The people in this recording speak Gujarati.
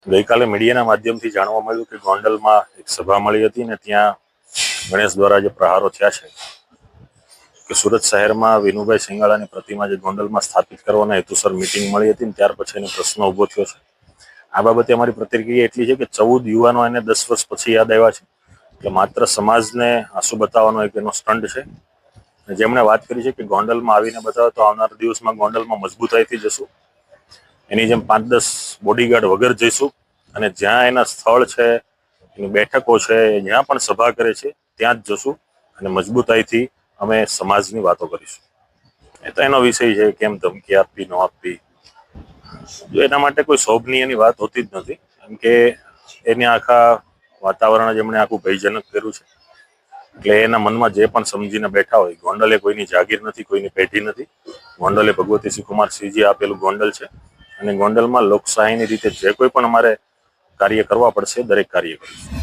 ગઈકાલે મીડિયાના માધ્યમથી જાણવા મળ્યું કે ગોંડલમાં એક સભા મળી હતી ને ત્યાં ગણેશ દ્વારા જે પ્રહારો થયા છે કે સુરત શહેરમાં વિનુભાઈ સિંગાળાની પ્રતિમા જે ગોંડલમાં સ્થાપિત કરવાના હેતુસર મીટિંગ મળી હતી ને ત્યાર પછી એનો પ્રશ્ન ઊભો થયો છે। આ બાબતે અમારી પ્રતિક્રિયા એટલી છે કે 14 યુવાનો એને 10 વર્ષ પછી યાદ આવ્યા છે એટલે માત્ર સમાજને આંસુ બતાવવાનો એક એનો સ્ટન્ટ છે। જેમણે વાત કરી છે કે ગોંડલમાં આવીને બતાવે તો આવનારા દિવસમાં ગોંડલમાં મજબૂતાઈથી જશું, એની જેમ 5-10 બોડીગાર્ડ વગર જઈશું અને જ્યાં એના સ્થળ છે, એની બેઠકો છે, જ્યાં પણ સભા કરે છે ત્યાં જ જશું અને મજબૂતાઈથી અમે સમાજની વાતો કરીશું। એ તો એનો વિષય છે કેમ ધમકી આપવી ન આપવી, જો એના માટે કોઈ શોભનીયની વાત હોતી જ નથી, કેમ કે એની આખા વાતાવરણ જેમણે આખું ભયજનક કર્યું છે એટલે એના મનમાં જે પણ સમજીને બેઠા હોય, ગોંડલ એ કોઈની જાગીર નથી, કોઈની પેઢી નથી। ગોંડલ એ ભગવતી શ્રીકુમારસિંહજી આપેલું ગોંડલ છે અને ગોંડલમાં લોકશાહીની રીતે જે કોઈ પણ અમારે કાર્ય કરવા પડશે દરેક કાર્ય કરીશું।